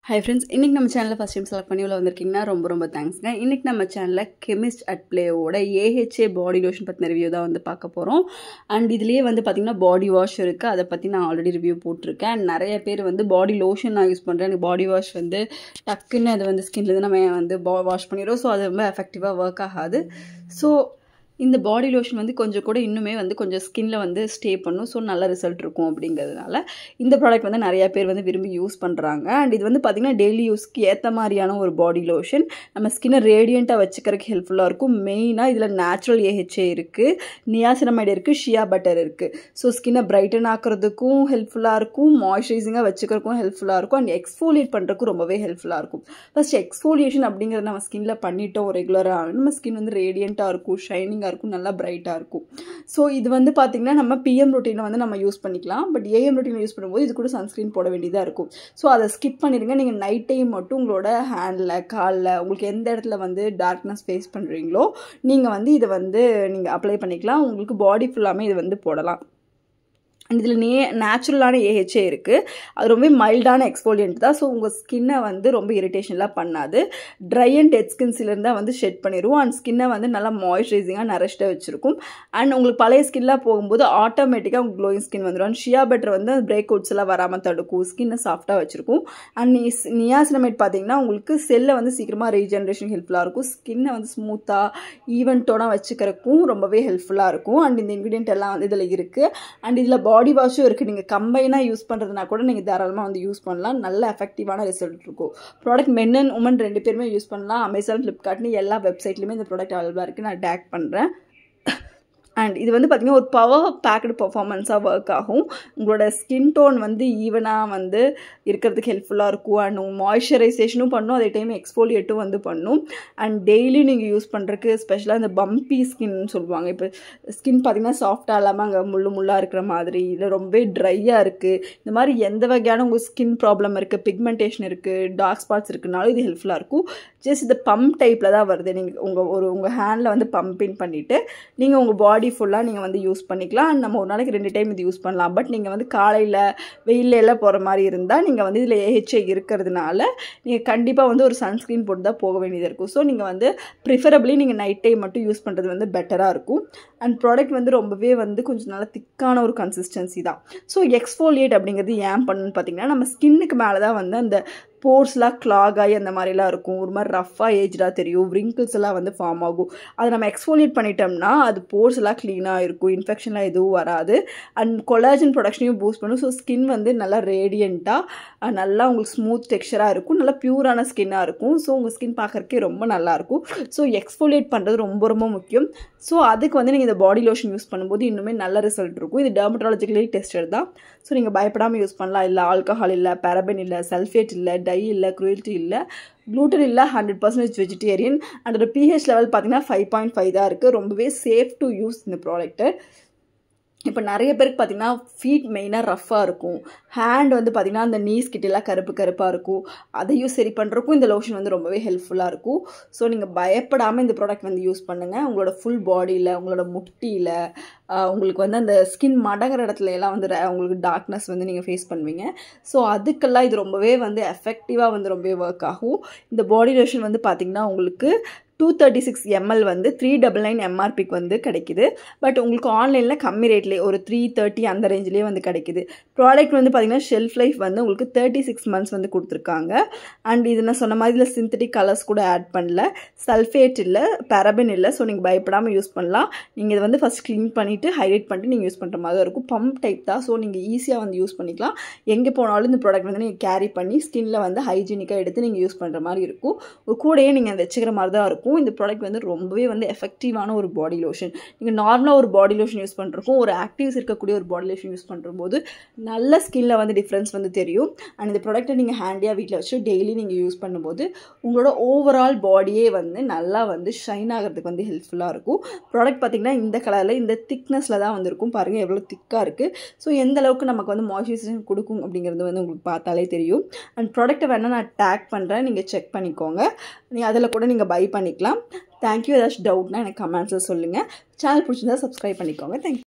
Hi friends, இன்னைக்கு நம்ம சேனலை ஃபர்ஸ்ட் டைம் செலக்ட் பண்ணி உள்ள வந்திருக்கீங்கன்னா ரொம்ப தேங்க்ஸ்ங்க. இன்னைக்கு நம்ம சேனலில் கெமிஸ்ட் அட் பிளேயோட AHA பாடி லோஷன் பற்றின ரிவ்யூ தான் வந்து பார்க்க போகிறோம். அண்ட் இதுலேயே வந்து பார்த்திங்கன்னா பாடி வாஷ் இருக்குது, அதை பற்றி நான் ஆல்ரெடி ரிவ்யூ போட்டிருக்கேன். அண்ட் நிறைய பேர் வந்து பாடி லோஷன் நான் யூஸ் பண்ணுறேன், எனக்கு பாடி வாஷ் வந்து டக்குன்னு அது வந்து ஸ்கின்லேருந்து நம்ம வந்து வாஷ் பண்ணிடுறோம். ஸோ அது ரொம்ப எஃபெக்டிவாக ஒர்க் ஆகாது. ஸோ இந்த பாடி லோஷன் வந்து கொஞ்சம் கூட இன்னுமே வந்து கொஞ்சம் ஸ்கின்ல வந்து ஸ்டே பண்ணும். ஸோ நல்ல ரிசல்ட் இருக்கும் அப்படிங்கிறதுனால இந்த ப்ராடக்ட் வந்து நிறைய பேர் வந்து விரும்பி யூஸ் பண்ணுறாங்க. அண்ட் இது வந்து பார்த்திங்கன்னா டெய்லி யூஸ்க்கு ஏற்ற மாதிரியான ஒரு பாடி லோஷன், நம்ம ஸ்கின்னை ரேடியண்ட்டாக வச்சுக்கிறதுக்கு ஹெல்ப்ஃபுல்லாக இருக்கும். மெயினாக இதில் நேச்சுரல் AHA இருக்குது, நியாசினமைடு இருக்குது, ஷியா பட்டர் இருக்குது. ஸோ ஸ்கின்னை பிரைட்டன் ஆக்கிறதுக்கும் ஹெல்ப்ஃபுல்லாக இருக்கும், மாய்ஸ்சரைசிங்காக வச்சுக்கிறதுக்கும் ஹெல்ப்ஃபுல்லாக இருக்கும், அண்ட் எக்ஸ்ஃபோலியேட் பண்ணுறதுக்கும் ரொம்பவே ஹெல்ப்ஃபுல்லாக இருக்கும். ஃபர்ஸ்ட் எக்ஸ்ஃபோலியேஷன் அப்படிங்கிறது நம்ம ஸ்கின்ல பண்ணிட்டோம் ரெகுலராக, நம்ம ஸ்கின் வந்து ரேடியண்ட்டாக இருக்கும், ஷைனிங் இருக்கும், நல்லா பிரைட்டாக இருக்கும். ஸோ இது வந்து பார்த்திங்கன்னா நம்ம PM ரொட்டீனில் வந்து நம்ம யூஸ் பண்ணிக்கலாம். பட் AM ரொட்டீனில் யூஸ் பண்ணும்போது இது கூட சன்ஸ்க்ரீன் போட வேண்டியதாக இருக்கும். ஸோ அதை ஸ்கிப் பண்ணிடுங்க. நீங்கள் நைட் டைம் மட்டும் உங்களோட ஹேண்டில், காலில், உங்களுக்கு எந்த இடத்துல வந்து டார்க்னஸ் ஃபேஸ் பண்ணுறீங்களோ நீங்கள் வந்து இதை வந்து நீங்கள் அப்ளை பண்ணிக்கலாம். உங்களுக்கு பாடி ஃபுல்லாமே இது வந்து போடலாம். அண்ட் இதில் நேச்சுரலான AHA இருக்குது, அது ரொம்ப மைல்டான எக்ஸ்ஃபோலியன்ட் தான். ஸோ உங்கள் ஸ்கின்னை வந்து ரொம்ப இரிட்டேஷன்லாம் பண்ணாது. ட்ரை அண்ட் டெட் ஸ்கின்ஸ்லேருந்து தான் வந்து ஷெட் பண்ணிடுவோம். அண்ட் ஸ்கின்னை வந்து நல்லா மாய்ஸ்சரைசிங்காக நரிஷ்டாக வச்சுருக்கும். அண்ட் உங்களுக்கு பழைய ஸ்கின்லாம் போகும்போது ஆட்டோமேட்டிக்காக உங்களுக்கு க்ளோயிங் ஸ்கின் வந்துடும். அண்ட் ஷியா பட்டர் வந்து பிரேக் அவுட்ஸ் எல்லாம் வராமல் தடுக்கும், ஸ்கின்னை சாஃப்டாக வச்சுருக்கும். அண்ட் நியாசினமைட் பார்த்தீங்கன்னா உங்களுக்கு செல்லை வந்து சீக்கிரமாக ரீஜென்ரேஷன் ஹெல்ப்ஃபுல்லாக இருக்கும், ஸ்கின்னை வந்து ஸ்மூத்தாக ஈவன் டோனாக வச்சுக்கிறதுக்கும் ரொம்பவே ஹெல்ப்ஃபுல்லாக இருக்கும். அண்ட் இந்த இன்க்ரீடியன்ட் எல்லாம் வந்து இதில் இருக்குது. அண்ட் இதில் பாடி வாஷும் இருக்குது. நீங்கள் கம்பைனாக யூஸ் பண்ணுறதுனா கூட நீங்கள் தாராளமாக வந்து யூஸ் பண்ணலாம், நல்ல எஃபெக்டிவான ரிசல்ட் இருக்கும். ப்ராடக்ட் மென் அண்ட் உமன் ரெண்டு பேருமே யூஸ் பண்ணலாம். அமேசான், ஃப்ளிப்கார்ட்னு எல்லா வெப்சைட்லையுமே இந்த ப்ராடக்ட் அவைலபிளாக இருக்குது, நான் டேக் பண்ணுறேன். அண்ட் இது வந்து பார்த்திங்கன்னா ஒரு பவர் பேக்டு பர்ஃபார்மன்ஸாக ஒர்க் ஆகும். உங்களோட ஸ்கின் டோன் வந்து ஈவனாக வந்து இருக்கிறதுக்கு ஹெல்ப்ஃபுல்லாக இருக்கும். அண்ட் மாய்ஸ்சரைசேஷனும் பண்ணும், அதே டைம் எக்ஸ்ஃபோலியேட்டும் வந்து பண்ணும். அண்ட் டெய்லி நீங்கள் யூஸ் பண்ணுறதுக்கு ஸ்பெஷலாக இந்த பம்பி ஸ்கின்னு சொல்லுவாங்க. இப்போ ஸ்கின் பார்த்திங்கன்னா சாஃப்டாக இல்லாமல் அங்கே முள்ளாக இருக்கிற மாதிரி, இல்லை ரொம்பவே ட்ரையாக இருக்குது, இந்த மாதிரி எந்த வகையான உங்கள் ஸ்கின் ப்ராப்ளம் இருக்குது, பிக்மெண்டேஷன் இருக்குது, டார்க் ஸ்பாட்ஸ் இருக்குனாலும் இது ஹெல்ப்ஃபுல்லாக இருக்கும். ஜஸ்ட் இந்த பம்ப் டைப்பில் தான் வருது. நீங்கள் உங்கள் ஹேண்டில் வந்து பம்பிங் பண்ணிவிட்டு நீங்கள் உங்கள் பாடி ஃபுல்லாக நீங்கள் வந்து யூஸ் பண்ணிக்கலாம். அண்ட் நம்ம ஒரு நாளைக்கு 2 டைம் இது யூஸ் பண்ணலாம். பட் நீங்கள் வந்து காலையில் வெயிலில் எல்லாம் போகிற மாதிரி இருந்தால் நீங்கள் வந்து இதில் AHA இருக்கிறதுனால நீங்கள் கண்டிப்பாக வந்து ஒரு சன்ஸ்க்ரீன் போட்டு தான் போக வேண்டியதாக இருக்கும். ஸோ நீங்கள் வந்து ப்ரிஃபரபிளி நீங்கள் நைட் டைம் மட்டும் யூஸ் பண்ணுறது வந்து பெட்டராக இருக்கும். அண்ட் ப்ராடக்ட் வந்து ரொம்பவே வந்து கொஞ்சம் நல்லா திக்கான ஒரு கன்சிஸ்டன்சி தான். ஸோ எக்ஸ்ஃபோலியேட் அப்படிங்கிறது ஏன் பண்ணணும்னு பார்த்தீங்கன்னா, நம்ம ஸ்கின்னுக்கு மேலே தான் வந்து அந்த போர்ஸ்லாம் கிளாக் ஆகி அந்த மாதிரிலாம் இருக்கும், ஒரு மாதிரி ரஃப்பாக ஏஜ்டாக தெரியும், ரிங்கிள்ஸ் எல்லாம் வந்து ஃபார்ம் ஆகும். அதை நம்ம எக்ஸ்ஃபோலியேட் பண்ணிட்டோம்னா அது போர்ஸ் எல்லாம் க்ளீனாக இருக்கும், இன்ஃபெக்ஷன்லாம் எதுவும் வராது. அண்ட் கொலாஜன் ப்ரொடக்ஷனையும் பூஸ்ட் பண்ணும். ஸோ ஸ்கின் வந்து நல்லா ரேடியண்ட்டாக நல்லா உங்களுக்கு ஸ்மூத் டெக்ஸ்சராக இருக்கும், நல்லா பியூரான ஸ்கின்னாக இருக்கும். ஸோ உங்கள் ஸ்கின் பார்க்குறக்கே ரொம்ப நல்லாயிருக்கும். ஸோ எக்ஸ்ஃபோலியேட் பண்ணுறது ரொம்ப முக்கியம். ஸோ அதுக்கு வந்து நீங்கள் இந்த பாடி லோஷன் யூஸ் பண்ணும்போது இன்னுமே நல்ல ரிசல்ட் இருக்கும். இது டெர்மட்டாலஜிக்கலி டெஸ்டட் தான். ஸோ நீங்கள் பயப்படாமல் யூஸ் பண்ணலாம். இல்லை ஆல்கஹால் இல்லை, பேரபன் இல்லை, சல்ஃபேட் இல்லை, டை இல்லை, குரூயல்ட்டி இல்லை, க்ளூட்டன் இல்லை, 100% வெஜிடேரியன். அதோட pH லெவல் பார்த்தீங்கன்னா 5.5 தான் இருக்குது. ரொம்பவே சேஃப் டு யூஸ் இந்த ப்ராடக்ட்டு. இப்போ நிறைய பேருக்கு பார்த்திங்கன்னா ஃபீட் மெயினாக ரஃப்பாக இருக்கும், ஹேண்ட் வந்து பார்த்திங்கன்னா அந்த நீஸ் கிட்டெல்லாம் கருப்பாக இருக்கும். அதையும் சரி பண்ணுறக்கும் இந்த லோஷன் வந்து ரொம்பவே ஹெல்ப்ஃபுல்லாக இருக்கும். ஸோ நீங்கள் பயப்படாமல் இந்த ப்ராடக்ட் வந்து யூஸ் பண்ணுங்கள். உங்களோட ஃபுல் பாடியில், உங்களோட முட்டியில், உங்களுக்கு வந்து அந்த ஸ்கின் மடங்குற இடத்துல எல்லாம் வந்து உங்களுக்கு டார்க்னஸ் வந்து நீங்கள் ஃபேஸ் பண்ணுவீங்க. ஸோ அதுக்கெல்லாம் இது ரொம்பவே வந்து எஃபெக்டிவாக வந்து ரொம்பவே ஒர்க் ஆகும். இந்த பாடி லோஷன் வந்து பார்த்திங்கன்னா உங்களுக்கு 236 ml வந்து 399 MRPக்கு வந்து கிடைக்குது. பட் உங்களுக்கு ஆன்லைனில் கம்மி ரேட்லேயே ஒரு 330 அந்த ரேஞ்சிலே வந்து கிடைக்குது. ப்ராடக்ட் வந்து பார்த்திங்கன்னா ஷெல்ஃப் லைஃப் வந்து உங்களுக்கு 36 months வந்து கொடுத்துருக்காங்க. அண்ட் இது நான் சொன்ன மாதிரி இதில் சிந்தட்டிக் கலர்ஸ் கூட ஆட் பண்ணல, சல்ஃபேட் இல்லை, பேரபன் இல்லை. ஸோ நீங்கள் பயப்படாமல் யூஸ் பண்ணலாம். நீங்கள் இதை வந்து ஃபஸ்ட் க்ளீன் பண்ணிவிட்டு ஹைட்ரேட் பண்ணிட்டு நீங்கள் யூஸ் பண்ணுற மாதிரி தான் இருக்கும். பம்ப் டைப் தான். ஸோ நீங்கள் ஈஸியாக வந்து யூஸ் பண்ணிக்கலாம். எங்கே போனாலும் இந்த ப்ராடக்ட் வந்து நீங்கள் கேரி பண்ணி ஸ்கின்னில் வந்து ஹைஜீனிக்காக எடுத்து நீங்கள் யூஸ் பண்ணுற மாதிரி இருக்கும். ஒரு கூடையே நீங்கள் வச்சுக்கிற மாதிரி தான் இருக்கும். இந்த ப்ராடக்ட் வந்து ரொம்பவே வந்து எஃபெக்டிவான ஒரு பாடி லோஷன். நீங்கள் நார்மலாக ஒரு பாடி லோஷன் யூஸ் பண்ணுறக்கும் ஒரு ஆக்டிவ்ஸ் இருக்கக்கூடிய ஒரு பாடி லோஷன் யூஸ் பண்ணும்போது நல்ல ஸ்கின்ல வந்து டிஃப்ரென்ஸ் வந்து தெரியும். அண்ட் இந்த ப்ராடக்ட்டை நீங்கள் ஹேண்டியாக வீட்டில் வச்சு டெய்லி நீங்கள் யூஸ் பண்ணும்போது உங்களோட ஓவரால் பாடியே வந்து நல்லா வந்து ஷைன் ஆகிறதுக்கு வந்து ஹெல்ப்ஃபுல்லாக இருக்கும். ப்ராடக்ட் பார்த்திங்கன்னா இந்த கலரில் இந்த திக்னஸில் தான் வந்து இருக்கும். பாருங்கள் எவ்வளோ திக்காக இருக்குது. ஸோ எந்த அளவுக்கு நமக்கு வந்து மாய்ஸ்சரைசேஷன் கொடுக்கும் அப்படிங்கிறது வந்து உங்களுக்கு பார்த்தாலே தெரியும். அண்ட் ப்ராடக்ட்டை வேணால் நான் டேக் பண்ணுறேன், நீங்கள் செக் பண்ணிக்கோங்க. நீங்கள் அதில் கூட நீங்கள் பை பண்ணிக்கலாம். தேங்க்யூ. ஏதாச்சும் டவுட்னா எனக்கு கமெண்ட்ஸில் சொல்லுங்கள். சேனல் பிடிச்சிருந்தா சப்ஸ்கிரைப் பண்ணிக்கோங்க. தேங்க்யூ.